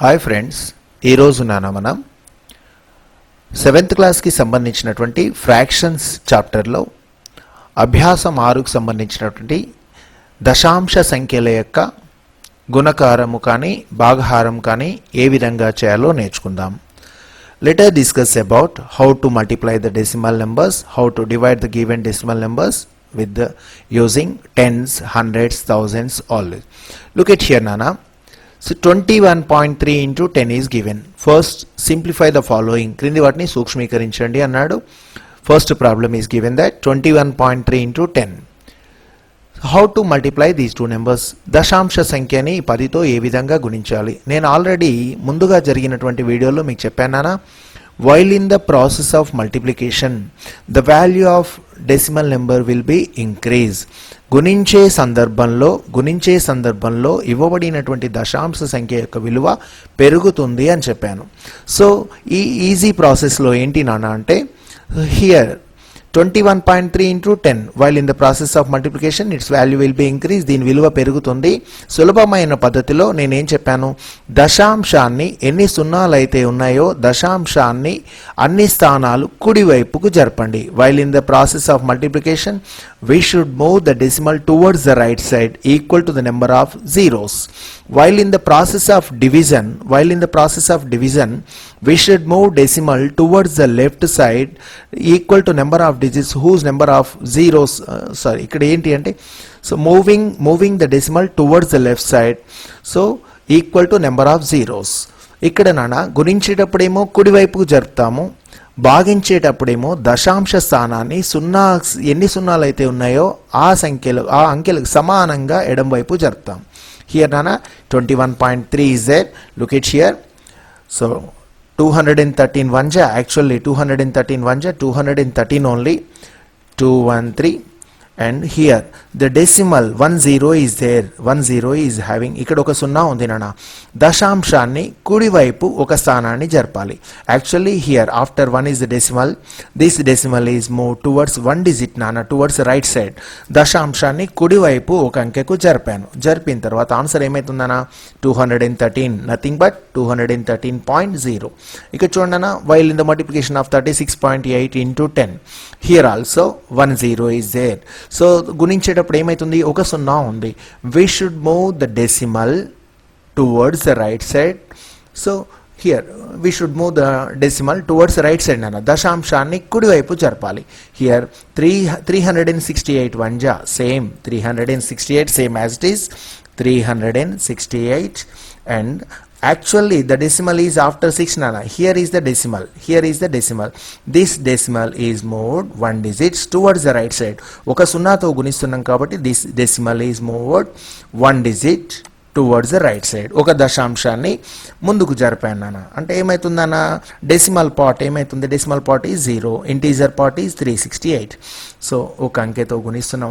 Hi friends, ఈరోజు మనం seventh క్లాస్కి సంబంధించినటువంటి ఫ్రాక్షన్స్ చాప్టర్లో అభ్యాసం 6కు సంబంధించినటువంటి దశాంశ సంఖ్యల యొక్క గుణకారము కానీ భాగహారం కానీ ఏ విధంగా చేయాలో నేర్చుకుందాం. Let us discuss about how to multiply the decimal numbers, how to divide the given decimal numbers with the using tens, hundreds, thousands, all. Look at here, Nana. So 21.3 into 10 is given. First simplify the following. క్రింది వాటిని సూక్ష్మీకరించండి అన్నాడు. First problem is given that 21.3 into 10. How to multiply these two numbers? దశాంశ సంఖ్యని 10తో ఏ విధంగా గుణించాలి? నేను already ముందుగా జరిగినటువంటి వీడియోలో మీకు చెప్పానా, while in the process of multiplication the value of decimal number will be increased. గుణించే సందర్భంలో ఇవ్వబడినటువంటి దశాంశ సంఖ్య యొక్క విలువ పెరుగుతుంది అని చెప్పాను. సో ఈ ఈజీ ప్రాసెస్లో ఏంటి నాన్న అంటే, here 21.3 into 10 while in the process of multiplication its value will be increased. దీని విలువ పెరుగుతుంది. సులభమైన పద్ధతిలో నేనేం చెప్పాను, దశాంశాన్ని ఎన్ని సున్నాలు అయితే ఉన్నాయో దశాంశాన్ని అన్ని స్థానాలు కుడివైపుకు జరపండి. While in the process of multiplication we should move the decimal towards the right side equal to the number of zeros. While in the process of division we should move decimal towards the left side equal to number of digits whose number of zeros ఇక్కడ ఏంటి అంటే, so moving the decimal towards the left side, so equal to number of zeros. ఇక్కడ నాన్న గుణించేటప్పుడేమో కుడివైపుకు జరుపుతాము, భాగించేటప్పుడేమో దశాంశ స్థానాన్ని ఎన్ని సున్నాలు అయితే ఉన్నాయో ఆ అంకెలకు సమానంగా ఎడం వైపు జరుపుతాం. Here nana 21.3 is there. Look at here. So 213 1 actually 213 1 213 only 213, and here the decimal 10 is there. 10 is having ఇక్కడ ఒక సున్నా ఉంది నాన్న. దశాంశాన్ని కుడివైపు ఒక స్థానాన్ని జరపాలి. Actually here after 1 is the decimal, this decimal is moved towards 1 digit నాన్న, towards right side. దశాంశాన్ని కుడివైపు ఒక అంకెకు జరిపిన తర్వాత ఆన్సర్ ఏమవుతుందన్నా 213, నథింగ్ బట్ 213.0. ఇక చూడన్నా, while in the multiplication of 36.8 into 10 here also 10 is there. So గుణించేటప్పుడు ఏమైతుంది, ఒక సున్నా ఉంది. we should move the decimal towards the right side. so here we should move the decimal towards the right side నాన్న, దశాంశాన్ని కుడివైపు జరపాలి. here 368 1 same 368 same as it is 368, and actually the decimal is after 6 nana. Here is the decimal, this decimal is moved 1 digit towards the right side. ఒక సున్నాతో గుణిస్తున్నాం కాబట్టి this decimal is moved 1 digit towards the right side. ఒక దశాంశాన్ని ముందుకు జరిపాను నాన్న. అంటే ఏమవుతుందన్న, decimal part ఏమవుతుంది, decimal part is 0, integer part is 368. So ఒక అంకెతో గుణిస్తున్నాం,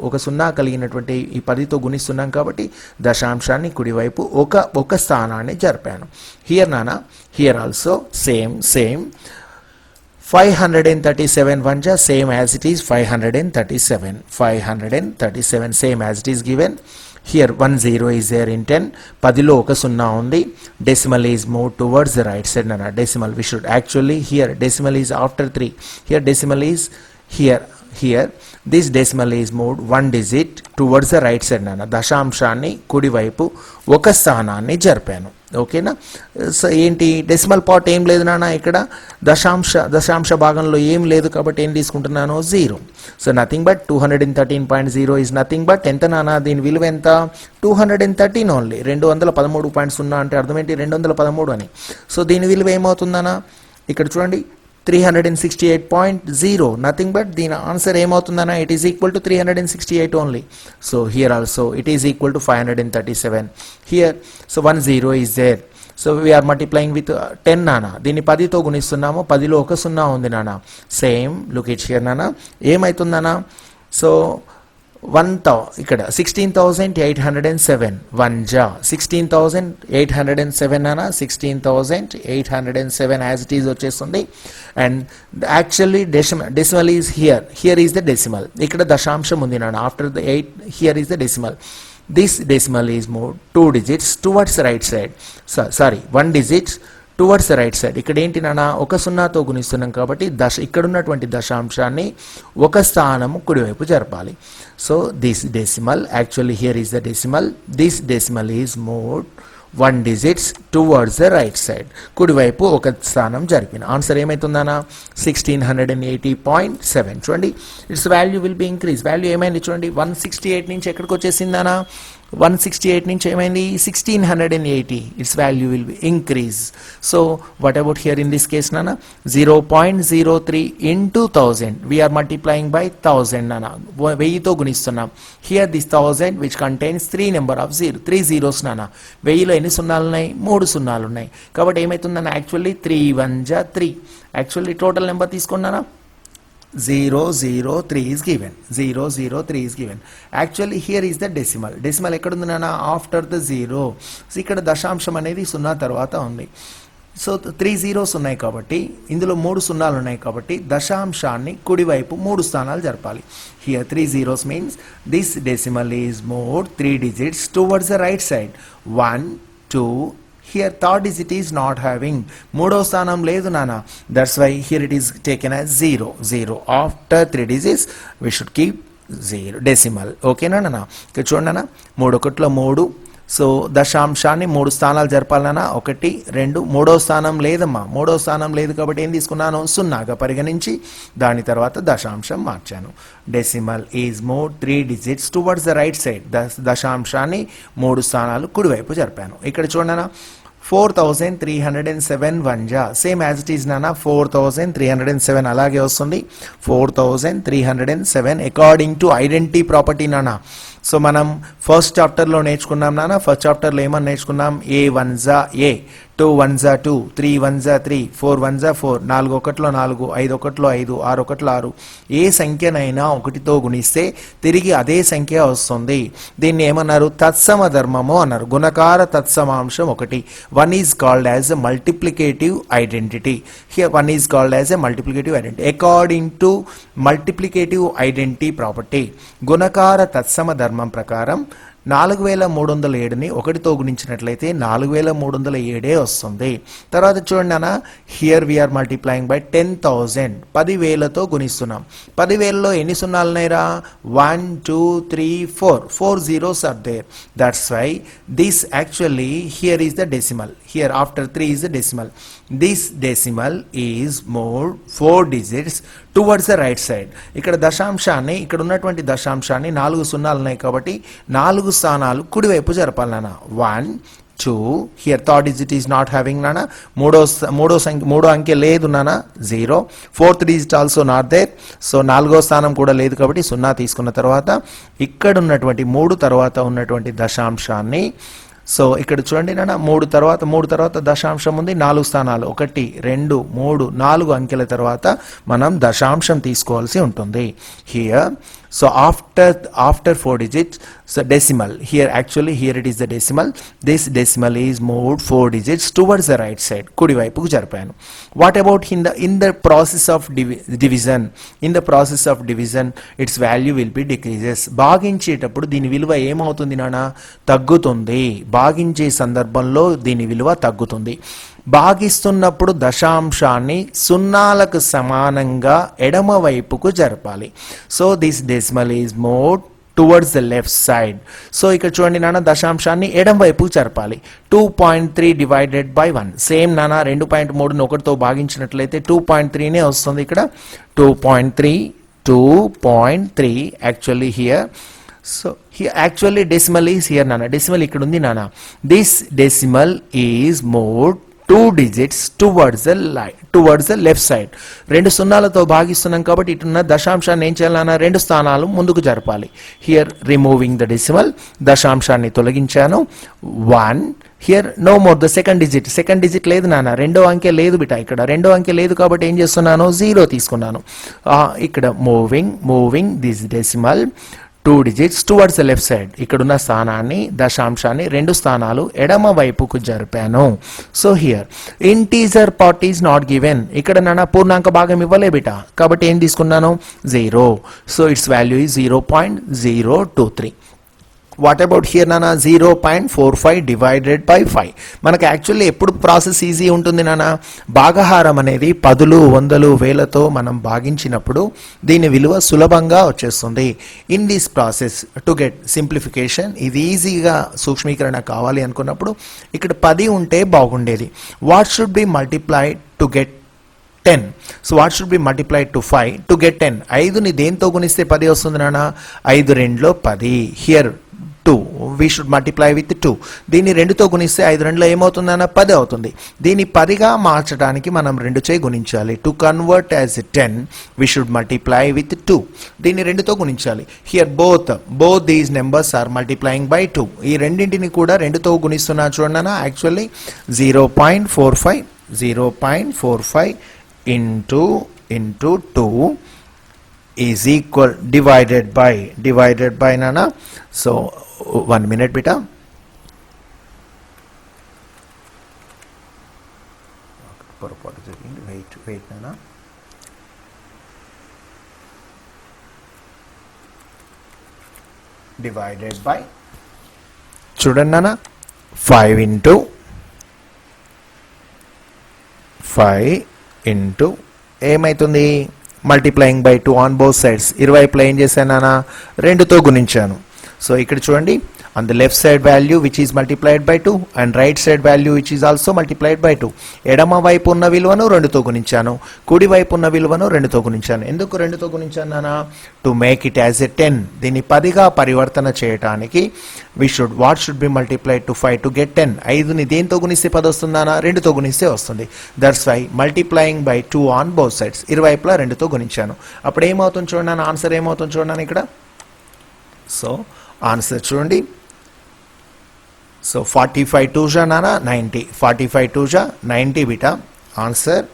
ఒక సున్నా కలిగినటువంటి ఈ 10తో గుణిస్తున్నాం కాబట్టి దశాంశాన్ని కుడివైపు ఒక స్థానాన్ని జరిపాను. హియర్ నాన్న, here also same 537 1 same as it is 537 same as it is given. Here 10 is there in 10, 10లో ఒక సున్నా ఉంది. decimal is moved towards the right side nana. decimal we should actually, here decimal is after 3, here decimal is here this decimal is moved 1 digit towards the right side nana. దశాంశాన్ని కుడివైపు ఒక స్థానాన్ని జరిపాను. ఓకేనా? So ఏంటి, decimal part ఏం లేదు నాన్న, ఇక్కడ దశాంశ భాగంలో ఏం లేదు కాబట్టి ఏం తీసుకుంటున్నాను, 0. So nothing but 213.0 is nothing but ఎంత నాన్న, దీని విలువ ఎంత, 213 ఓన్లీ. 213.0 అంటే అర్థం ఏంటి, 213 అని. సో దీని విలువ ఏమవుతుందన్నా, ఇక్కడ చూడండి 368.0, నథింగ్ బట్ దీని ఆన్సర్ ఏమవుతుందన్నా, it is equal to 368 only. So here also it is equal to 537. Here so 10 is there. So we are multiplying with 10 నాన్న. దీన్ని 10తో గుణిస్తున్నాము, 10లో ఒక సున్నా ఉంది నాన్న. సేమ్ లుక్ ఇట్ హియర్ నాన్న, ఏమవుతుందన్నా, సో ఇక్కడ 16,807 1 16,807 నాన్న, 16,807 యాజ్ ఇట్ ఈజ్ వచ్చేస్తుంది. And actually decimal is here is the decimal. ఇక్కడ దశాంశం ఉంది నాన్న, after the 8 here is the decimal. this decimal is moved 2 digits towards the right side. Sorry, 1 digit towards the right side. ఇక్కడ ఏంటి నాన్న, ఒక సున్నాతో గుణిస్తున్నాం కాబట్టి ఇక్కడ ఉన్నటువంటి దశాంశాన్ని ఒక స్థానము కుడివైపు జరపాలి. So this decimal, actually here is the decimal, this decimal is moved 1 digits towards the right side. కుడివైపు ఒక స్థానం జరిపిన ఆన్సర్ ఏమైతుందన్నా 1680.7. చూడండి, it's value will be increase. Value ఏమైంది చూడండి, 168 నుంచి ఎక్కడికి వచ్చేసిందనా, 168 నుంచి ఏమైంది 1680. It's value will be increase. So what about here in this case నానా, 0.03 into 1000. వీఆర్ మల్టిప్లయింగ్ బై 1000 నానా, 1000తో గుణిస్తున్నాం. Here this 1000 which contains 3 number of 3 zeros నానా. 1000లో ఎన్ని సున్నాలు ఉన్నాయి, 3 సున్నాలు ఉన్నాయి. కాబట్టి ఏమవుతుందన్నా, యాక్చువల్లీ 3 1 జా 3. యాక్చువల్లీ టోటల్ నెంబర్ తీసుకున్నానా, 003 is given. 003 is given. Actually here is the decimal. Decimal ఎక్కడ ఉంది నాన్న, ఆఫ్టర్ ద 0. సో ఇక్కడ దశాంశం అనేది 0 తర్వాత ఉంది. సో 3 zeros ఉన్నాయి కాబట్టి, ఇందులో 3 సున్నాలు ఉన్నాయి కాబట్టి దశాంశాన్ని కుడివైపు 3 స్థానాలు జరపాలి. Here 3 zeros means this decimal is moved 3 digits towards the right side. 1 2. Here third digit is not having, మూడో స్థానం లేదు నానా. That's why here it is taken as 0. After 3 digits we should keep 0 decimal. Okay నానా. ఇక్కడ చూడండి నాన్న, 3 1లో 3. So దశాంశాన్ని 3 స్థానాలు జరపాలన్నా, 1 2. మూడో స్థానం లేదమ్మా, మూడో స్థానం లేదు కాబట్టి ఏం తీసుకున్నాను, 0గా పరిగణించి దాని తర్వాత దశాంశం మార్చాను. Decimal is moved 3 digits towards the right side. దశాంశాన్ని 3 స్థానాలు కుడివైపు జరిపాను. ఇక్కడ చూడనా, 4307 1 జా సేమ్ యాజ్ ఇట్ ఈజ్ నానా, 4307 అలాగే వస్తుంది. 4307 అకార్డింగ్ టు ఐడెంటిటీ ప్రాపర్టీ నానా. సో మనం ఫస్ట్ చాప్టర్లో నేర్చుకున్నాం నాన్న. ఫస్ట్ చాప్టర్లో ఏమని నేర్చుకున్నాం, ఏ 1 జా ఏ, 2 1 జా 2, 3 1 జా 3, 4 1 జా 4, 4 1లో 4, 5 1లో 5, 6 1లో 6. ఏ సంఖ్యనైనా 1తో గుణిస్తే తిరిగి అదే సంఖ్య వస్తుంది. దీన్ని ఏమన్నారు, తత్సమ ధర్మము అన్నారు. గుణకార తత్సమాంశం 1. 1 is called as a multiplicative identity. Here 1 is called as a multiplicative identity according to multiplicative identity property. గుణకార తత్సమ ధర్మం ప్రకారం 4307ని 1తో గుణించినట్లయితే 4307 వస్తుంది. తర్వాత చూడండి అన్న, హియర్ వీఆర్ మల్టిప్లయింగ్ బై 10,000. 10,000తో గుణిస్తున్నాం. 10,000లో ఎన్ని సున్నాలు ఉన్నాయిరా, 1 2 3 4. 4 zeros are there. That's why this actually here is the decimal. Here after 3 is the decimal. This decimal is moved 4 digits towards the right side. ఇక్కడ దశాంశాన్ని, ఇక్కడ ఉన్నటువంటి దశాంశాన్ని 4 సున్నాలు ఉన్నాయి కాబట్టి 4 స్థానాలు కుడివైపు జరపాలి నాన్న. 1 2. Here third digit is not having నాన్న. మూడో అంకె లేదు నాన్న, 0. Fourth digit also not there. So 4వ స్థానం కూడా లేదు కాబట్టి 0 తీసుకున్న తర్వాత ఇక్కడ ఉన్నటువంటి 3 తర్వాత ఉన్నటువంటి దశాంశాన్ని, సో ఇక్కడ చూడండి నాన్న, 3 తర్వాత దశాంశం ఉంది, 4 స్థానాలు 1 2 3 4 అంకెల తర్వాత మనం దశాంశం తీసుకోవాల్సి ఉంటుంది. Here so after 4 digits, so decimal here, actually here it is the decimal. This decimal is moved 4 digits towards the right side. కుడి వైపుకు జరిపాను. What about in the process of division? In the process of division its value will be decreases. భాగించేటప్పుడు దీని విలువ ఏమవుతుంది నాన్న, తగ్గుతుంది. భాగించే సందర్భంలో దీని విలువ తగ్గుతుంది. భాగిస్తున్నప్పుడు దశాంశాన్ని సున్నాలకు సమానంగా ఎడమ వైపుకు జరపాలి. So this decimal is moved towards the left side. So ఇక్కడ చూడండి నాన్న, దశాంశాన్ని ఎడమ వైపుకు జరపాలి. 2.3 divided by 1. సేమ్ నాన్న, 2.3ని 1తో భాగించినట్లయితే 2.3నే వస్తుంది. ఇక్కడ 2.3 actually here. So here actually decimal is here nana. Decimal ఇక్కడ ఉంది nana. This decimal is moved 2 digits towards the left side. 2 సున్నాలతో భాగిస్తున్నాం కాబట్టి ఇటున్న దశాంశాన్ని ఏం చేయాలన్నా, 2 స్థానాలు ముందుకు జరపాలి. హియర్ రిమూవింగ్ ద డెసిమల్, దశాంశాన్ని తొలగించాను. 1. Here no more the second digit లేదు నాన్న, 2వ అంకె లేదు బిట. ఇక్కడ 2వ అంకె లేదు కాబట్టి ఏం చేస్తున్నాను, 0 తీసుకున్నాను. ఇక్కడ moving this decimal 2 digits towards the left side. ఇక్కడున్న స్థానాన్ని, దశాంశాన్ని 2 స్థానాలు ఎడమ వైపుకు జరిపాను. So here integer part is not given. ఇక్కడ నాన్న పూర్ణాంక భాగం ఇవ్వలే బిట కాబట్టి ఏం తీసుకున్నాను, 0. So it's value is 0.023. What about here నానా 0.45 డివైడెడ్ బై 5. మనకు యాక్చువల్లీ ఎప్పుడు ప్రాసెస్ ఈజీ ఉంటుంది నానా, భాగహారం అనేది పదులు వందలు వేలతో మనం భాగించినప్పుడు దీని విలువ సులభంగా వచ్చేస్తుంది. In this process to get simplification, ఇది ఈజీగా సూక్ష్మీకరణ కావాలి అనుకున్నప్పుడు ఇక్కడ 10 ఉంటే బాగుండేది. What should be multiplied to get 10. So what should be multiplied to 5 to get 10. 5ని దేంతో గుణిస్తే 10 వస్తుంది నాన్న, 5 2లో 10. Here 2 we should multiply with 2. దీన్ని 2తో గుణిస్తే 5 2లో ఏమవుతుందన్న 10 అవుతుంది. దీన్ని 10గా మార్చడానికి మనం 2చే గుణించాలి. To convert as 10 we should multiply with 2. దీన్ని 2తో గుణించాలి. Here both these numbers are multiplying by 2. ఈ రెండింటిని కూడా 2తో గుణిస్తున్నా చూడన్నా. Actually 0.45 into 2 is equal divided by nana. So 1 minute beta. Wait nana. Divided by చూడండి nana, 5 into 5 ఇంటూ ఏమవుతుంది, multiplying by 2 on both sides. ఇరువైపులా ఏం చేశానా, 2తో గుణించాను. సో ఇక్కడ చూడండి, on the left side value which is multiplied by 2 and right side value which is also multiplied by 2. ఎడమ వైపు ఉన్న విలువను 2తో గుణించాను, కుడి వైపు ఉన్న విలువను 2తో గుణించాను. ఎందుకు 2తో గుణించాను నానా, to make it as a 10. దీన్ని 10గా పరివర్తన చేయడానికి what should be multiplied to 5 to get 10. 5ని దేంతో గుణిస్తే 10 వస్తుందానా, 2తో గుణిస్తే వస్తుంది. That's why multiplying by 2 on both sides. ఇరువైపులా 2తో గుణించాను. అప్పుడు ఏమవుతుంది చూడండి, ఆన్సర్ ఏమవుతుంది చూడండి ఇక్కడ. సో ఆన్సర్ చూడండి. సో 45 2 నానా 90, 45 2 90 బిటా. ఆన్సర్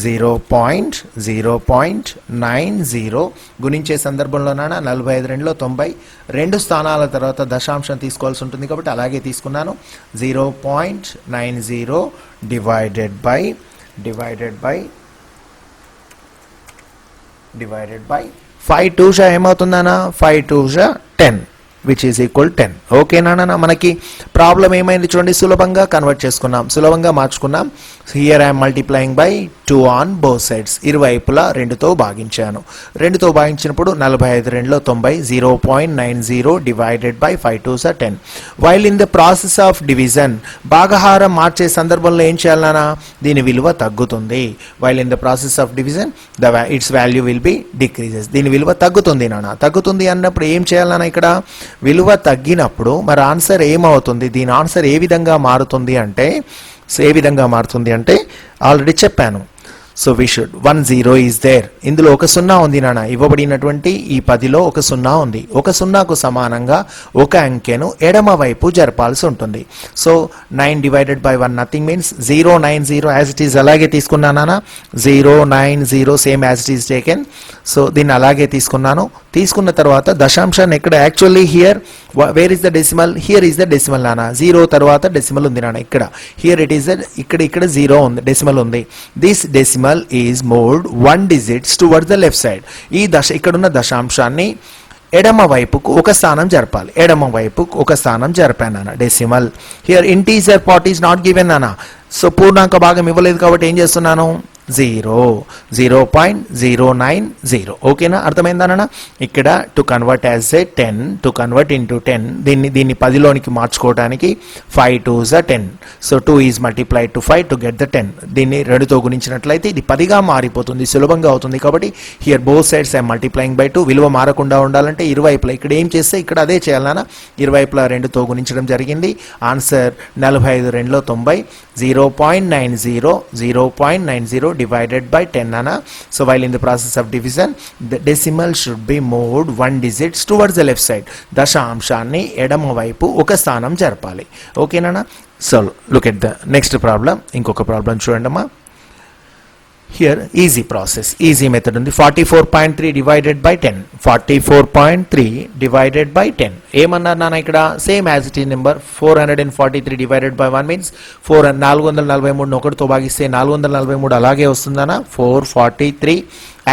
0.90. గుణించే సందర్భంలో నానా 45 2లో 90, 2 స్థానాల తర్వాత దశాంశం తీసుకోవాల్సి ఉంటుంది కాబట్టి అలాగే తీసుకున్నాను. 0.90 divided by 5 2 ఏమవుతుందనా, 5 2 10 which is equal 10. Okay నాన్న, మనకి ప్రాబ్లం ఏమైంది చూడండి, సులభంగా కన్వర్ట్ చేసుకున్నాం, సులభంగా మార్చుకున్నాం. Here I'm multiplying by 2 on both sides. ఇరువైపులా 2తో భాగించాను. 2తో భాగించినప్పుడు 45 2లో 90, 0.90 divided by 5 2 10. While in the process of division, భాగహారం మార్చే సందర్భంలో ఏం చేయాలన్నా, దీని విలువ తగ్గుతుంది. While in the process of division it's value will be decreases. దీని విలువ తగ్గుతుంది నాన్న. తగ్గుతుంది అన్నప్పుడు ఏం చేయాలన్నా, ఇక్కడ విలువ తగ్గినప్పుడు మరి ఆన్సర్ ఏమవుతుంది, దీని ఆన్సర్ ఏ విధంగా మారుతుంది అంటే ఆల్రెడీ చెప్పాను. So we should 10 is there. ఇందులో ఒక 0 ఉంది నాన్న, ఇవ్వబడినటువంటి ఈ 10లో ఒక 0 ఉంది. ఒక 0కు సమానంగా ఒక అంకెను ఎడమ వైపు జరపాల్సి ఉంటుంది. So 9 divided by 1 nothing means 090 as it is అలాగే తీసుకున్నానా, 090 same as it is taken. So దీన్ని అలాగే తీసుకున్నాను. తీసుకున్న తర్వాత దశాంశాన్ని ఎక్కడ, actually here where is the decimal, here is the decimal నానా. 0 తర్వాత డెసిమల్ ఉంది నాన్న ఇక్కడ. హియర్ ఇట్ ఈస్ ఇక్కడ 0 ఉంది, డెసిమల్ ఉంది. This decimal is moved 1 digits towards the left side. ఈ ఇక్కడున్న దశాంశాన్ని ఎడమ వైపుకు ఒక స్థానం జరపాలి. ఎడమ వైపుకు ఒక స్థానం జరిపాను నాన్న. Decimal here integer part is not given నాన్న. సో పూర్ణాంక భాగం ఇవ్వలేదు కాబట్టి ఏం చేస్తున్నాను, 0.090. ఓకేనా, అర్థమైందన్న. ఇక్కడ to convert as a 10, to convert into 10, దీన్ని 10లోనికి మార్చుకోవడానికి 5 2s 10. So 2 is multiplied to 5 to get the 10. దీన్ని 2తో గుణించినట్లయితే ఇది 10గా మారిపోతుంది, సులభంగా అవుతుంది. కాబట్టి here both sides I multiplying by 2. విలువ మారకుండా ఉండాలంటే ఇరువైపులా ఇక్కడ ఏం చేస్తే ఇక్కడ అదే చేయాలన్నా, ఇరువైపులా 2తో గుణించడం జరిగింది. ఆన్సర్ 45 2లో 90, 0.90 divided by 10 nana. So while in the process of division the decimal should be moved 1 digits towards the left side. దశాంశాన్ని ఎడమ వైపు ఒక స్థానం జరపాలి. ఓకే నానా. So look at the next problem. ఇంకొక ప్రాబ్లం చూడండి అమ్మా. Here easy process, easy method ఉంది. 44.3 డివైడెడ్ బై 10. 44.3 డివైడెడ్ బై 10 ఏమన్నారు నాన్న ఇక్కడ, సేమ్ యాజ్ ఇట్ ఈ నెంబర్. 443 డివైడెడ్ బై 1 మీన్స్ 443 ఒకటితో భాగిస్తే 443 అలాగే వస్తుందన్నా. 443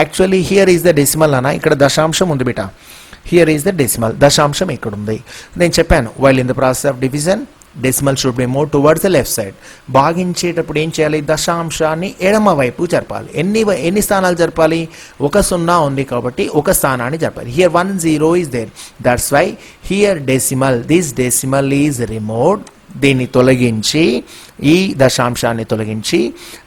actually here is the decimal అన్న. ఇక్కడ దశాంశం ఉంది బిట. హియర్ ఈజ్ ద డెసిమల్, దశాంశం ఇక్కడ ఉంది. నేను చెప్పాను while in the process of division decimal should be move towards the left side. భాగించేటప్పుడు ఏం చేయాలి, దశాంశాన్ని ఎడమ వైపు జరపాలి. ఎన్ని స్థానాలు జరపాలి, ఒక సున్నా ఉంది కాబట్టి ఒక స్థానాన్ని జరపాలి. Here 1 0 is there, that's why here decimal, this decimal is removed. దీన్ని తొలగించి ఈ దశాంశాన్ని తొలగించి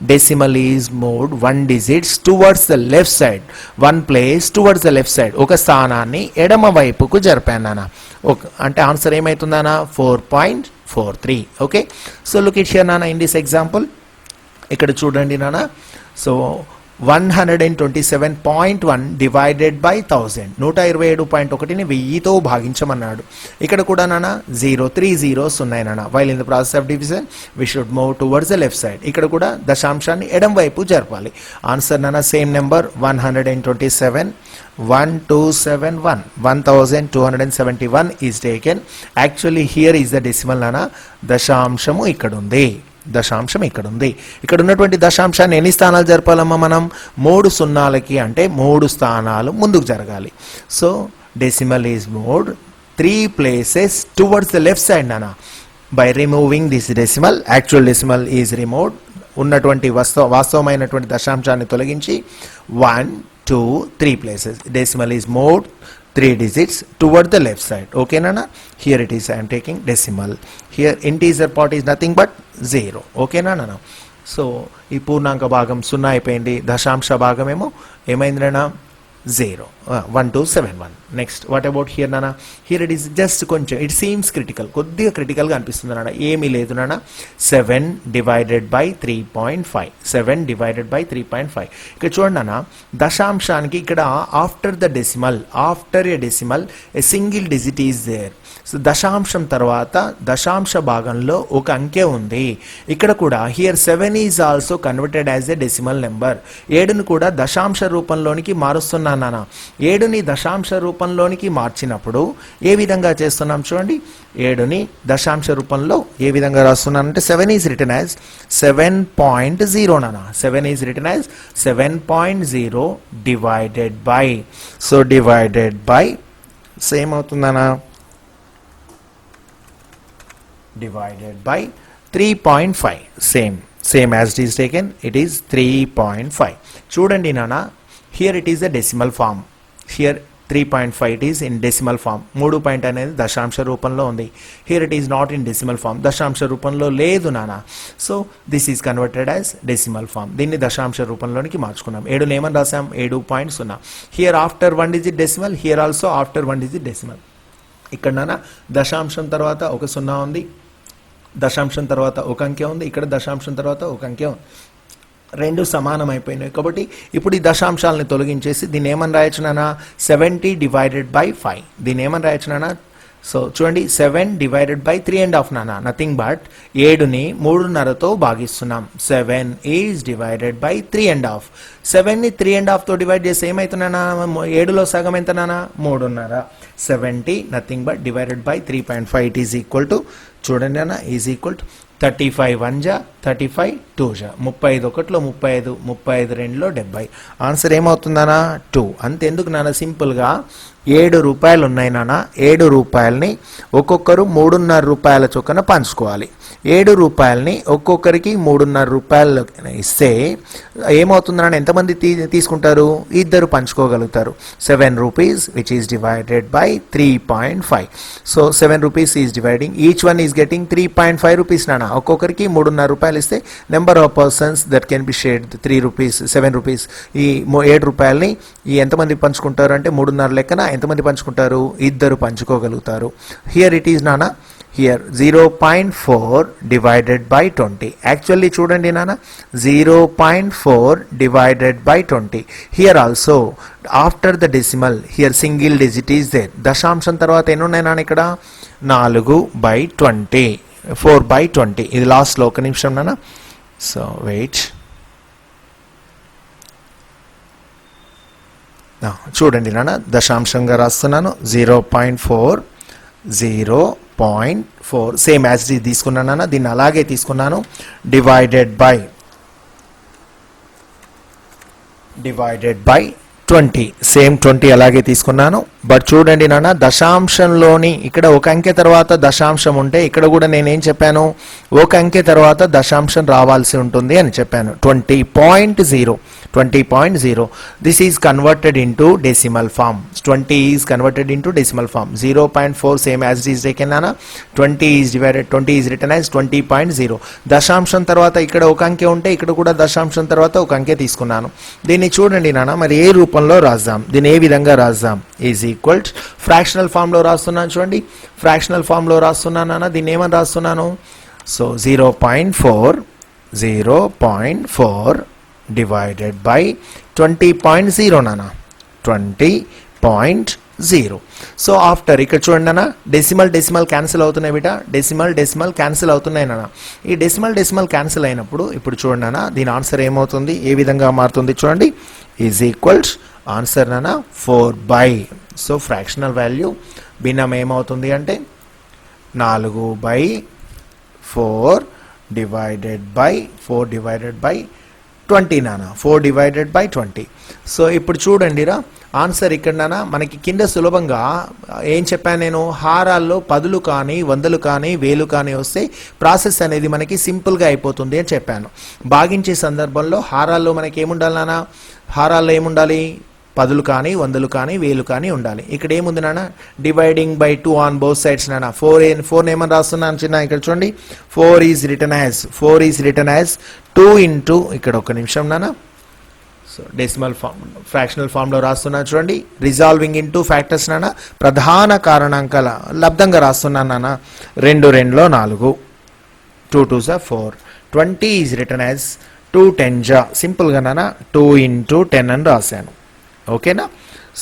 decimal is moved 1 digits towards the left side, 1 place towards the left side, ఒక స్థానాన్ని ఎడమ వైపుకు జరిపాను నాన్న. అంటే ఆన్సర్ ఏమవుతుందన్నా 4.43. Okay, so look it here నాన్న ఇన్ దిస్ ఎగ్జాంపుల్. ఇక్కడ చూడండి నాన్న, సో 127.1 డివైడెడ్ బై 1000, 127.1ని 1000తో భాగించమన్నాడు. ఇక్కడ కూడా నాన్న 3 zeros ఉన్నాయి నాన్న. While in the process of division we should move towards the left side. ఇక్కడ కూడా దశాంశాన్ని ఎడం వైపు జరపాలి. ఆన్సర్ నాన్న same number 127 1271 1271 is taken. Actually here is the decimal నాన్న. దశాంశము ఇక్కడ ఉంది, దశాంశం ఇక్కడ ఉంది. ఇక్కడ ఉన్నటువంటి దశాంశాన్ని ఎన్ని స్థానాలు జరపాలమ్మా మనం, 3 సున్నాలకి, అంటే 3 స్థానాలు ముందుకు జరగాలి. So decimal is moved 3 places towards the left side నాన్న. By removing this decimal, actual decimal is removed. ఉన్నటువంటి వాస్తవమైనటువంటి దశాంశాన్ని తొలగించి 1 2 3 places decimal is moved 3 digits toward the left side. Okay nana, here it is I am taking decimal. Here integer part is nothing but 0. Okay nana. So ఈ పూర్ణాంక భాగం 0 అయిపోయింది, దశాంశ భాగం ఏమో ఏమైంది నాన్న 0, 1271. నెక్స్ట్ వాట్ అబౌట్ హియర్ నాన్న, హియర్ ఇట్ ఈస్ జస్ట్ కొంచెం ఇట్ సీమ్స్ క్రిటికల్, కొద్దిగా క్రిటికల్గా అనిపిస్తుంది నాన్న. ఏమీ లేదు నాన్న, 7 divided by 3.5, 7 divided by 3.5. ఇక్కడ చూడండి నాన్న, దశాంశానికి ఇక్కడ after the decimal, after a decimal a single digit is there. So దశాంశం తర్వాత దశాంశ భాగంలో ఒక అంకె ఉంది. ఇక్కడ కూడా here 7 is also converted as a decimal number. 7ను కూడా దశాంశ రూపంలోనికి మారుస్తున్నాను నాన్న. 7ని దశాంశ రూపంలోనికి మార్చినప్పుడు ఏ విధంగా చేస్తున్నాం చూడండి. 7ని దశాంశ రూపంలో ఏ విధంగా రాస్తున్నానంటే 7 ఈజ్ రిటన్ యాజ్ 7.0 నాన్న. 7 is written as 7.0 divided by, so divided by same అవుతుందన్నా, divided by 3.5. same as it is taken, it is 3.5. చూడండి నాన్న, here it is a decimal form, here 3.5 it is in decimal form. 3 point అనేది దశాంశ రూపంలో ఉంది. here it is not in decimal form, దశాంశ రూపంలో లేదు నాన్న. So this is converted as decimal form. దీన్ని దశాంశ రూపంలోనికి మార్చుకున్నాం. 7 ఏమని రాసాం, 7.0. Here after 1 digit decimal, here also after 1 digit decimal. ఇక్కడ నాన్న దశాంశం తర్వాత ఒక 0 ఉంది, దశాంశం తర్వాత ఒక అంకె ఉంది, ఇక్కడ దశాంశం తర్వాత ఒక అంకె ఉంది. రెండు సమానం అయిపోయినాయి కాబట్టి ఇప్పుడు ఈ దశాంశాలని తొలగించేసి దీన్ని ఏమని రాయొచ్చు నాన్న, 70 divided by 5. దీన్ని ఏమని రాయొచ్చు నాన్న, సో చూడండి 7 divided by 3.5 నాన్న, నథింగ్ బట్ 7ని 3.5తో భాగిస్తున్నాం. 7 ఈజ్ డివైడెడ్ బై 3.5. 7ని 3.5తో డివైడ్ చేసి ఏమవుతున్నా, 7లో సగం ఎంత నాన్న, 3.5. 70 nothing but divided by 3.5 it is equal to, చూడండి అన్న, ఈజ్ ఈక్వల్ టు 35 1 జా 35 2 జా 35 1లో 35, 35 2లో 70. ఆన్సర్ ఏమవుతుందనా 2. అంతెందుకు నాన్న, సింపుల్గా 7 రూపాయలు ఉన్నాయి నాన్న. 7 రూపాయలని ఒక్కొక్కరు 3.5 రూపాయల చొక్కన పంచుకోవాలి. 7 రూపాయలని ఒక్కొక్కరికి 3.5 రూపాయలు ఇస్తే ఏమవుతుంది నాన్న, ఎంతమంది తీసుకుంటారు, 2 పంచుకోగలుగుతారు. 7 rupees which is divided by 3.5. So 7 rupees is dividing, each one is getting 3.5 rupees నాన్న. ఒక్కొక్కరికి 3.5 రూపాయలు ఇస్తే number of persons that can be shared 3 rupees, 7 rupees. ఈ 7 రూపాయలని ఎంతమంది పంచుకుంటారు అంటే 3.5 లెక్కన ఎంతమంది పంచుకుంటారు, 2 పంచుకోగలుగుతారు. హియర్ ఇట్ ఈజ్ నాన్న, హియర్ 0.4 డివైడెడ్ బై 20. యాక్చువల్లీ చూడండి నాన్న, 0.4 divided by 20. Here also after the decimal here single digit is there. దశాంశం తర్వాత ఎన్ని ఉన్నాయి నాన్న, ఇక్కడ 4/20, 4/20. ఇది లాస్ట్లో ఒక నిమిషం నాన్న. సో వెయిట్, చూడండి నాన్న, దశాంశంగా రాస్తున్నాను. 0.4 సేమ్ యాజ్ ఇది తీసుకున్నాను నాన్న, దీన్ని అలాగే తీసుకున్నాను. డివైడెడ్ బై 20 సేమ్ 20 అలాగే తీసుకున్నాను. బట్ చూడండి నాన్న, దశాంశంలోని ఇక్కడ ఒక అంకె తర్వాత దశాంశం ఉంటే ఇక్కడ కూడా నేనేం చెప్పాను, ఒక అంకె తర్వాత దశాంశం రావాల్సి ఉంటుంది అని చెప్పాను. 20.0 20.0 this is converted into decimal form. 20 is converted into decimal form. 0.4 same as it is taken నాన్న. 20 ఈజ్ రిటన్ యాజ్ 20.0. దశాంశం తర్వాత ఇక్కడ ఒక అంకె ఉంటే ఇక్కడ కూడా దశాంశం తర్వాత ఒక అంకె తీసుకున్నాను. దీన్ని చూడండి నాన్న, మరి ఏ రూపంలో రాద్దాం, దీన్ని ఏ విధంగా రాద్దాం? ఈజ్ ఈక్వల్స్ ఫ్రాక్షనల్ ఫామ్లో రాస్తున్నాను. చూడండి, ఫ్రాక్షనల్ ఫామ్లో రాస్తున్నాను నాన్న. దీన్ని ఏమని రాస్తున్నాను? సో 0.4 divided by 20.0 నాన్న. 20.0. సో ఆఫ్టర్ ఇక్కడ చూడండి నాన్న, డెసిమల్ క్యాన్సిల్ అవుతున్నాయి బిట, డెసిమల్ క్యాన్సిల్ అవుతున్నాయి నాన్న. ఈ డెసిమల్ క్యాన్సిల్ అయినప్పుడు ఇప్పుడు చూడండి నాన్న, దీని ఆన్సర్ ఏమవుతుంది, ఏ విధంగా మారుతుంది చూడండి. ఈజ్ ఈక్వల్స్ ఆన్సర్ నాన్న 4/. సో ఫ్రాక్షనల్ వాల్యూ భిన్నం ఏమవుతుంది అంటే 4/4 divided by 20 నాన్న. 4 divided by 20. సో ఇప్పుడు చూడండి రా, ఆన్సర్ ఇక్కడ నాన్న మనకి కింద సులభంగా ఏం చెప్పాను నేను, హారాల్లో 10లు కానీ 100లు కానీ 1000 కానీ వస్తే ప్రాసెస్ అనేది మనకి సింపుల్గా అయిపోతుంది అని చెప్పాను. భాగించే సందర్భంలో హారాల్లో మనకి ఏముండాలి నాన్న, హారాల్లో ఏముండాలి, 10లు కానీ 100లు కానీ 1000 కానీ ఉండాలి. ఇక్కడ ఏముంది నాన్న, dividing by 2 on both sides నాన్న. 4 ఏమని రాస్తున్నాను చిన్న, ఇక్కడ చూడండి, 4 ఈజ్ రిటన్ యాజ్ 2 ఇంటూ, ఇక్కడ ఒక నిమిషం నాన్న, సో డెసిమల్ ఫామ్ ఫ్రాక్షనల్ ఫామ్లో రాస్తున్నాను చూడండి. రిజాల్వింగ్ ఇంటూ ఫ్యాక్టర్స్ నాన్న, ప్రధాన కారణాంకాల లబ్ధంగా రాస్తున్నాను నాన్న. 2 2లో 4, 2 2s 4. 20 is written as 2 10s, సింపుల్గా నాన్న 2 ఇంటూ 10 అని రాశాను. ఓకేనా?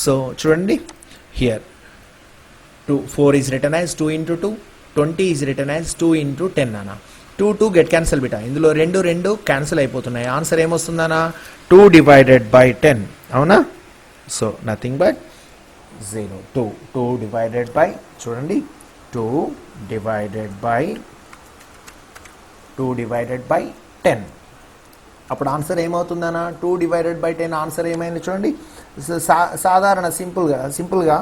సో చూడండి, here 4 is written as 2 into 2, 20 is written as 2 into 10 నాన్న. 2 గెట్ క్యాన్సల్ బిటా, ఇందులో 2 క్యాన్సిల్ అయిపోతున్నాయి. ఆన్సర్ ఏమొస్తుందన్నా, 2 divided by 10. అవునా? So nothing but 0. 2 divided by, చూడండి, 2 divided by 10. అప్పుడు ఆన్సర్ ఏమవుతుందన్నా, 2 divided by 10 ఆన్సర్ ఏమైంది చూడండి. సాధారణ సింపుల్గా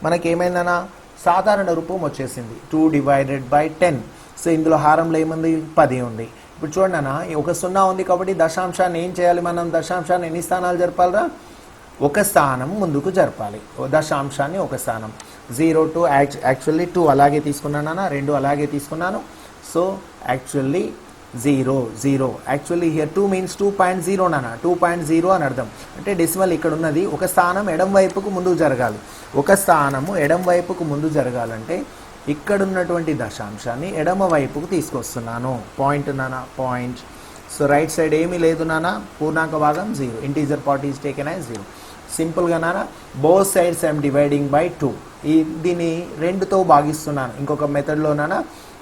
మనకి ఏమైందన్నా, సాధారణ రూపం వచ్చేసింది. 2 divided by 10. సో ఇందులో హారంలో ఏముంది, 10 ఉంది. ఇప్పుడు చూడండి అన్న, ఒక 0 ఉంది కాబట్టి దశాంశాన్ని ఏం చేయాలి మనం, దశాంశాన్ని ఎన్ని స్థానాలు జరపాలిరా, ఒక స్థానం ముందుకు జరపాలి. దశాంశాన్ని ఒక స్థానం. 0 to యాక్చువల్లీ 2 అలాగే తీసుకున్నాను అన్న, 2 అలాగే తీసుకున్నాను. So actually 0 actually here 2 means 2.0 నాన్న, 2.0 అని అర్థం. అంటే డెసిమల్ ఇక్కడ ఉన్నది, ఒక స్థానం ఎడం వైపుకు ముందుకు జరగాలి. ఒక స్థానము ఎడం వైపుకు ముందు జరగాలంటే ఇక్కడ ఉన్నటువంటి దశాంశాన్ని ఎడమ వైపుకు తీసుకొస్తున్నాను. పాయింట్ నాన్న, పాయింట్. సో రైట్ సైడ్ ఏమీ లేదు నాన్న, పూర్ణాంక భాగం 0, integer part is taken as 0. సింపుల్గా నాన్న, both sides I'm dividing by 2. దీన్ని 2తో భాగిస్తున్నాను ఇంకొక మెథడ్లో నాన్న.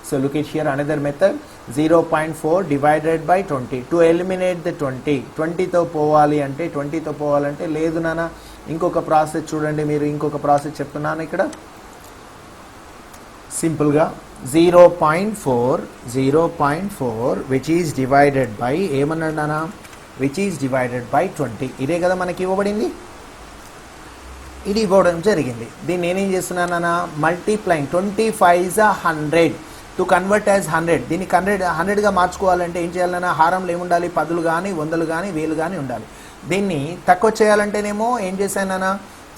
So look it here another method. 0.4 divided by 20. To eliminate the 20తో పోవాలంటే లేదు నాన్న, ఇంకొక ప్రాసెస్ చూడండి మీరు, ఇంకొక ప్రాసెస్ చెప్తున్నాను ఇక్కడ. సింపుల్గా 0.4 విచ్ ఈజ్ డివైడెడ్ బై ఏమన్నానా, విచ్ ఈజ్ డివైడెడ్ బై 20. ఇదే కదా మనకి ఇవ్వబడింది, ఇది ఇవ్వడం జరిగింది. దీన్ని నేనేం చేస్తున్నానన్నా, మల్టీప్లైంగ్. 25 100 to convert as 100. దీన్ని 100గా మార్చుకోవాలంటే ఏం చేయాలన్నా, హారంలో ఏముండాలి, 10లు కానీ 100లు కానీ 1000 కానీ ఉండాలి. దీన్ని తక్కువ చేయాలంటేనేమో ఏం చేశానన్నా,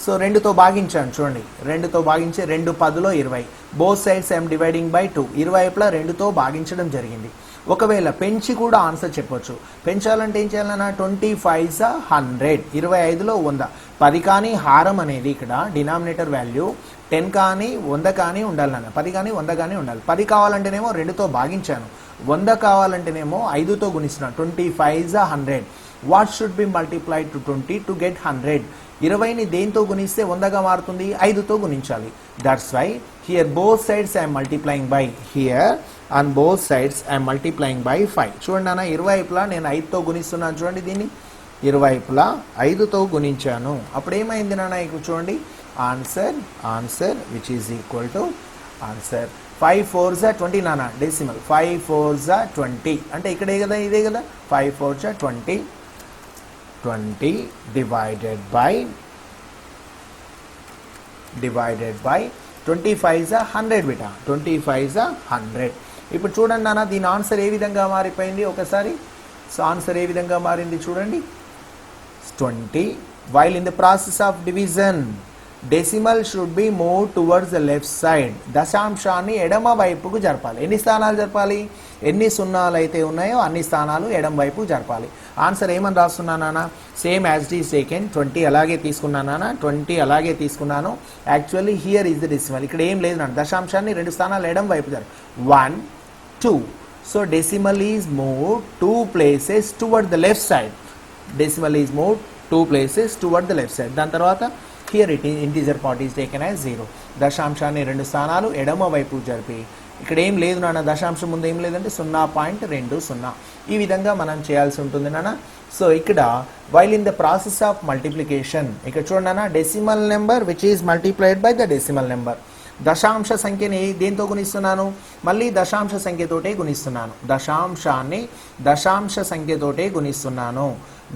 సో 2తో భాగించాను చూడండి, 2తో భాగించి 2 10లో 20. Both sides I'm dividing by 2. ఇరువైపులా 2తో భాగించడం జరిగింది. ఒకవేళ పెంచి కూడా ఆన్సర్ చెప్పొచ్చు. పెంచాలంటే ఏం చేయాలన్నా, 25 100, 25లో 100. 10 కానీ హారం అనేది ఇక్కడ డినామినేటర్ వాల్యూ 10 కానీ 100 కానీ ఉండాలన్న, 10 కానీ 100 కానీ ఉండాలి. 10 కావాలంటేనేమో 2తో భాగించాను, 100 కావాలంటేనేమో 5తో గుణిస్తున్నాను. 25 100. What should be multiplied to 20 to get 100? 20ని దేంతో గుణిస్తే 100గా మారుతుంది, 5తో గుణించాలి. That's why here both sides I'm multiplying by, here on both sides I'm multiplying by 5. చూడండి అన్న, ఇరువైపులా నేను 5తో గుణిస్తున్నాను చూడండి, దీన్ని ఇరువైపులా 5తో గుణించాను. అప్పుడు ఏమైంది నాన్న, ఇక్కడ చూడండి, answer which is equal to answer 5 4s 20 నాన్న, డెసిమల్ 5 4s 20 అంటే ఇక్కడే కదా, ఇదే కదా, 5 4s 20 divided by divided by 25 is a 100 beta, 25 is a 100. ఇప్పుడు చూడండి నాన్న, దీని ఆన్సర్ ఏ విధంగా మారిపోయింది ఒకసారి. సో ఆన్సర్ ఏ విధంగా మారింది చూడండి, 20. While in the process of division, decimal should be moved towards the left side. దశాంశాన్ని ఎడమ వైపుకు జరపాలి. ఎన్ని స్థానాలు జరపాలి? ఎన్ని సున్నాలు అయితే ఉన్నాయో అన్ని స్థానాలు ఎడమ వైపు జరపాలి. ఆన్సర్ ఏమని రాస్తున్నానా? Same as it is taken, 20 అలాగే తీసుకున్నానా, 20 అలాగే తీసుకున్నాను. Actually here is the decimal. ఇక్కడ ఏం లేదు నాన్న, దశాంశాన్ని 2 స్థానాలు ఎడమ వైపు జరపాలి. 1, 2. So decimal is move 2 places toward the left side. Decimal is moved 2 places toward the left side. దాని తర్వాత here it is integer part is taken as 0. దశాంశాన్ని 2 స్థానాలు ఎడమ వైపు జరిపి, ఇక్కడ ఏం లేదు నాన్న, దశాంశం ముందు ఏం లేదంటే 0.20. ఈ విధంగా మనం చేయాల్సి ఉంటుంది నాన్న. సో ఇక్కడ while in the process of multiplication, ఇక్కడ చూడండి నాన్న, decimal number which is multiplied by the decimal number. దశాంశ సంఖ్యని దేంతో గుణిస్తున్నాను? మళ్ళీ దశాంశ సంఖ్యతోటే గుణిస్తున్నాను. దశాంశాన్ని దశాంశ సంఖ్యతోటే గుణిస్తున్నాను.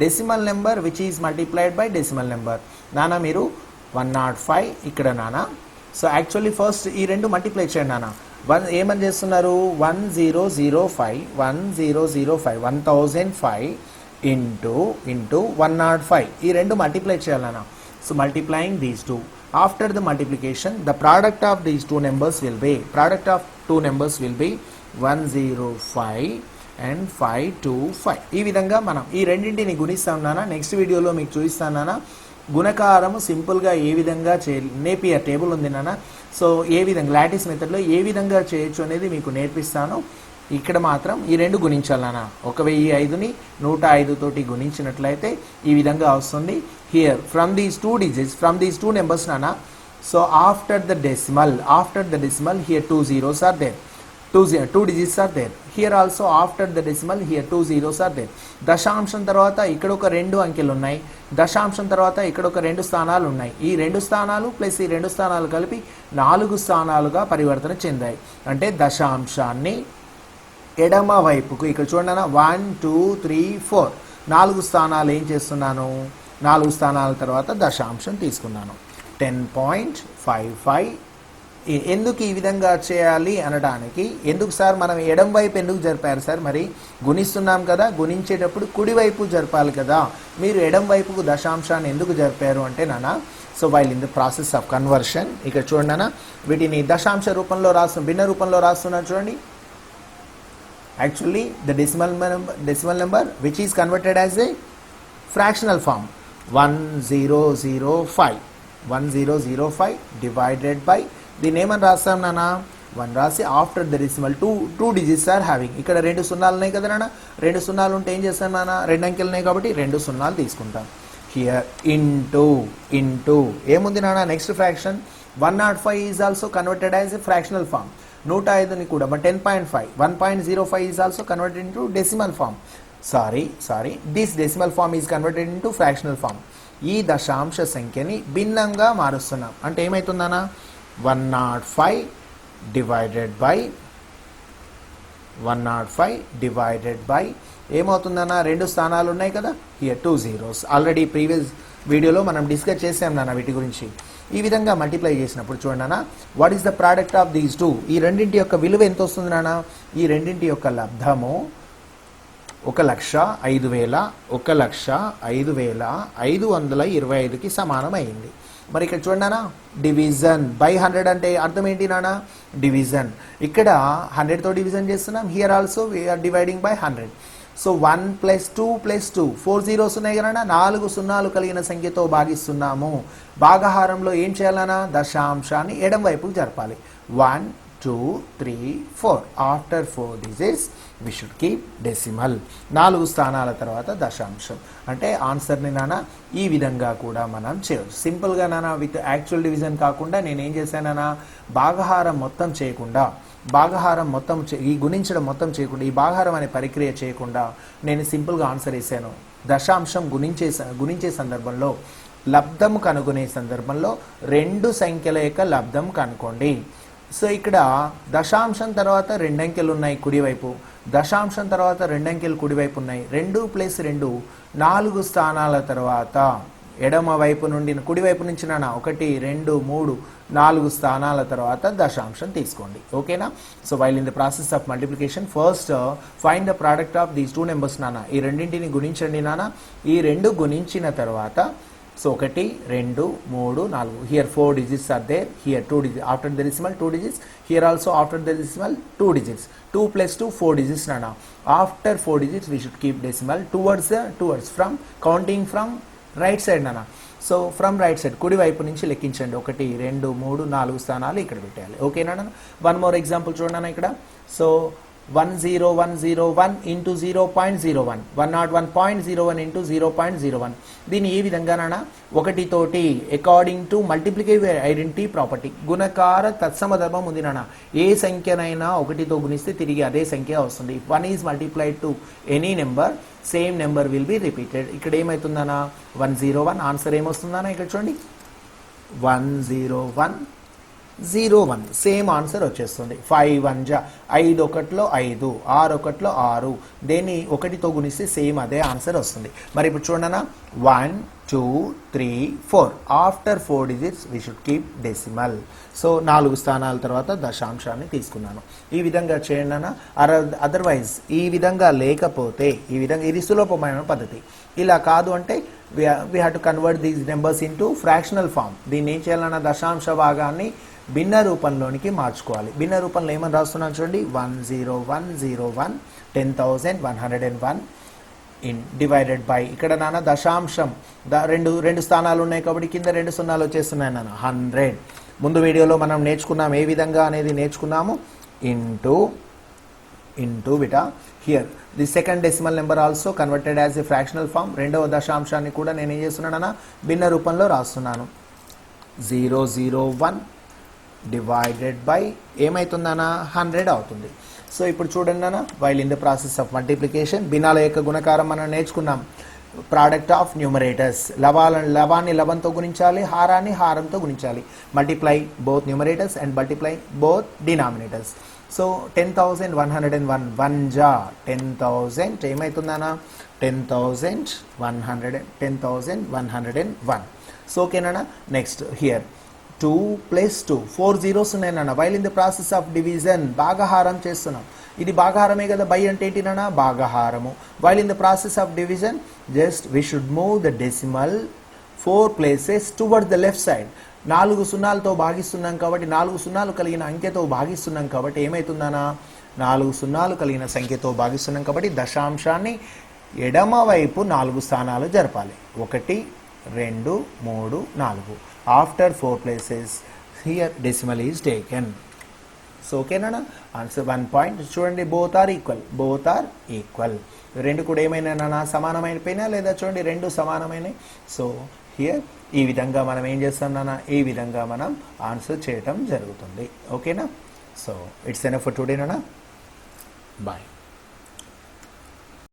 Decimal number which is multiplied by decimal number. నాన్న మీరు 105 ఇక్కడ నాన్న. సో యాక్చువల్లీ ఫస్ట్ ఈ రెండు మల్టిప్లై చేయండి నాన్న. ఏమని చేస్తున్నారు? 1005 1005 ఇంటూ 105 ఈ రెండు మల్టిప్లై చేయాలి నాన్న. So multiplying these two. After the multiplication, the product of these two numbers will be 105 and 525. ఈ విధంగా మనం ఈ రెండింటిని గుణిస్తాం నాన్న. నెక్స్ట్ వీడియోలో మీకు చూపిస్తాను నాన్న. గుణకారము సింపుల్గా ఏ విధంగా నేపియర్ టేబుల్ ఉంది నాన్న. సో ఏ విధంగా లాటిస్ మెథడ్లో ఏ విధంగా చేయొచ్చు అనేది మీకు నేర్పిస్తాను. ఇక్కడ మాత్రం ఈ రెండు గుణించాలి నాన్న. 1005ని 105 తోటి గుణించినట్లయితే ఈ విధంగా వస్తుంది. Here from these two digits, from these two numbers nana, so after the decimal here 2 zeros are there, 2 digits are there. Here also after the decimal here 2 zeros are there. దశాంశం తర్వాత ఇక్కడ ఒక 2 అంకెలు ఉన్నాయి. దశాంశం తర్వాత ఇక్కడ ఒక 2 స్థానాలు ఉన్నాయి. ఈ 2 స్థానాలు ప్లస్ ఈ 2 స్థానాలు కలిపి 4 స్థానాలుగా పరివర్తన చెందాయి. అంటే దశాంశాన్ని ఎడమ వైపుకు ఇక్కడ చూడండి 1 2 3 4 4 స్థానాలు ఏం చేస్తున్నాను? 4 స్థానాల తర్వాత దశాంశం తీసుకున్నాను. 10.55. ఎందుకు ఈ విధంగా చేయాలి అనడానికి, ఎందుకు సార్ మనం ఎడం వైపు ఎందుకు జరిపారు సార్? మరి గుణిస్తున్నాం కదా, గుణించేటప్పుడు కుడివైపు జరపాలి కదా, మీరు ఎడం వైపుకు దశాంశాన్ని ఎందుకు జరిపారు అంటే నాన్న, so while in the process of conversion ఇక్కడ చూడండి నాన్న, వీటిని దశాంశ రూపంలో భిన్న రూపంలో రాస్తున్నాను చూడండి. Actually the decimal number which is converted as a fractional form 1005 divided by, దీన్ని ఏమని రాస్తాం నాన్న? 1 రాసి after the decimal 2 digits are having. ఇక్కడ 2 సున్నాలు ఉన్నాయి కదా నాన్న, 2 సున్నాలు ఉంటే ఏం చేస్తాం నాన్న? 2 అంకెలు ఉన్నాయి కాబట్టి 2 సున్నాలు తీసుకుంటాం. హియర్ ఇంటూ ఏముంది నాన్న? Next fraction 105 is also converted as a fractional form. 105ని కూడా 10.5 1.05 is also converted into decimal form. Sorry this decimal form is converted into fractional form. ఈ దశాంశ సంఖ్యని భిన్నంగా మారుస్తున్నాం. అంటే ఏమవుతుందన్నా? 105 డివైడెడ్ బై ఏమవుతుందన్నా? 2 స్థానాలు ఉన్నాయి కదా, హియర్ 2 zeros. ఆల్రెడీ ప్రీవియస్ వీడియోలో మనం డిస్కస్ చేసాం నాన్న వీటి గురించి. ఈ విధంగా మల్టిప్లై చేసినప్పుడు చూడండి నాన్న, what is the product of these two? ఈ రెండింటి యొక్క విలువ ఎంత వస్తుంది నాన్న? ఈ రెండింటి యొక్క లబ్ధము 1,05,525కి సమానం అయింది. మరి ఇక్కడ చూడండి నాన్న, డివిజన్ బై 100 అంటే అర్థం ఏంటి నాన్న? డివిజన్. ఇక్కడ 100తో డివిజన్ చేస్తున్నాం, here also we are dividing by 100. సో 1 + 2 + 2 4 zeros ఉన్నాయి కదా, 4 సున్నాలు కలిగిన సంఖ్యతో భాగిస్తున్నాము. భాగహారంలో ఏం చేయాలన్నా? దశాంశాన్ని ఎడం వైపుకు జరపాలి. 1 2 3 4 after 4 digits we should keep decimal. 4 స్థానాల తర్వాత దశాంశం. అంటే ఆన్సర్ని నాన్న ఈ విధంగా కూడా మనం చేయవచ్చు. సింపుల్గా నాన్న విత్ యాక్చువల్ డివిజన్ కాకుండా నేను ఏం చేశానన్నా, భాగహారం మొత్తం చేయకుండా, ఈ గుణించడం మొత్తం చేయకుండా, ఈ భాగహారం అనే ప్రక్రియ చేయకుండా నేను సింపుల్గా ఆన్సర్ వేసాను. దశాంశం గుణించే సందర్భంలో, లబ్ధం కనుగొనే సందర్భంలో 2 సంఖ్యల యొక్క లబ్ధం కనుక్కోండి. సో ఇక్కడ దశాంశం తర్వాత 2 అంకెలు ఉన్నాయి కుడివైపు, దశాంశం తర్వాత 2 అంకెలు కుడివైపు ఉన్నాయి. 2 + 2 4 స్థానాల తర్వాత ఎడమ వైపు నుండి కుడి వైపు నుంచి నాన్న 1 2 3 4 స్థానాల తర్వాత దశాంశం తీసుకోండి. ఓకేనా? So while in the process of multiplication first find the product of these two numbers నాన్న. ఈ రెండింటిని గుణించండి నాన్న. ఈ రెండు గుణించిన తర్వాత so 1 2 3 4 here 4 digits are there, here 2 digits after the decimal 2 digits, here also after the decimal 2 digits, 2 plus 2 4 digits nana. After 4 digits we should keep decimal towards from counting from right side nana. So from right side కుడి వైపు నుంచి లెక్కించండి. 1 2 3 4 స్థానాలు ఇక్కడ పెట్టాలి. ఓకేనా? One more example చూడండి ఇక్కడ. So 10101 into 0.01, 101.01 into 0.01. దీన్ని ఈ విధంగా నాన్న 1 తోటి according to multiplicative identity property గుణకార తత్సమ ధర్మం ఉంది నాన్న. ఏ సంఖ్యనైనా 1తో గుణిస్తే తిరిగి అదే సంఖ్య వస్తుంది. 1 is multiplied to any number, same number will be repeated. ఇక్కడ ఏమవుతుందన్నా 101. ఆన్సర్ ఏమొస్తుందన్నా ఇక్కడ చూడండి 10101 సేమ్ ఆన్సర్ వచ్చేస్తుంది. 5 1 జా 5 1లో 5, 6 1లో 6. దేన్ని 1తో గుణిస్తే సేమ్ అదే ఆన్సర్ వస్తుంది. మరి ఇప్పుడు చూడన్నా 1 2 3 4 after 4 digits we should keep decimal. So 4 స్థానాల తర్వాత దశాంశాన్ని తీసుకున్నాను. ఈ విధంగా చేయండి అన్న. అదర్వైజ్ ఈ విధంగా లేకపోతే ఈ విధంగా ఇది సులభమైన పద్ధతి. ఇలా కాదు అంటే we have to convert these numbers into fractional form. దీన్ని ఏం చేయాలన్న దశాంశ భాగాన్ని భిన్న రూపంలోనికి మార్చుకోవాలి. భిన్న రూపంలో ఏమని రాస్తున్నాను చూడండి 10101 10,101 ఇన్ డివైడెడ్ బై ఇక్కడ నాన్న దశాంశం రెండు స్థానాలు ఉన్నాయి కాబట్టి కింద 2 సున్నాలు వచ్చేస్తున్నాయి నాన్న 100. ముందు వీడియోలో మనం నేర్చుకున్నాం ఏ విధంగా అనేది నేర్చుకున్నాము. ఇంటూ బిటా here the second decimal number also converted as a fractional form. రెండవ దశాంశాన్ని కూడా నేను ఏం చేస్తున్నానన్నా భిన్న రూపంలో రాస్తున్నాను. 001 డివైడెడ్ బై ఏమవుతుందన్నా 100 అవుతుంది. సో ఇప్పుడు చూడండి అన్న while in the process of multiplication భిన్నాల యొక్క గుణకారం మనం నేర్చుకున్నాం. ప్రోడక్ట్ ఆఫ్ న్యూమరేటర్స్ లవాన్ని లవంతో గుణించాలి, హారాన్ని హారంతో గుణించాలి. Multiply both numerators and multiply both denominators. So 10,101 1 జా 10,000 ఏమవుతుందన్నా 10,101. సో ఓకేనా? నెక్స్ట్ హియర్ 2 + 2 4 zeros ఉన్నాయన్న. While in the process of division భాగహారం చేస్తున్నాం. ఇది భాగహారమే కదా. బై అంటే ఏంటినా భాగహారము. While in the process of division just we should move the decimal 4 places towards the left side. 4 సున్నాలతో భాగిస్తున్నాం కాబట్టి 4 సున్నాలు కలిగిన అంకెతో భాగిస్తున్నాం కాబట్టి ఏమవుతుందన్నా 4 సున్నాలు కలిగిన సంఖ్యతో భాగిస్తున్నాం కాబట్టి దశాంశాన్ని ఎడమ వైపు 4 స్థానాలు జరపాలి. 1 2 3 4. After 4 places here decimal is taken. So ఓకేనా? Answer 1 point. చూడండి బోత్ ఆర్ ఈక్వల్. రెండు కూడా ఏమైనా సమానమైపోయినా లేదా చూడండి రెండు సమానమైనవి. సో హియర్ ఈ విధంగా మనం ఏం చేస్తాం నాన్న ఈ విధంగా మనం ఆన్సర్ చేయటం జరుగుతుంది. ఓకేనా? So it's enough for today నాన్న. బాయ్.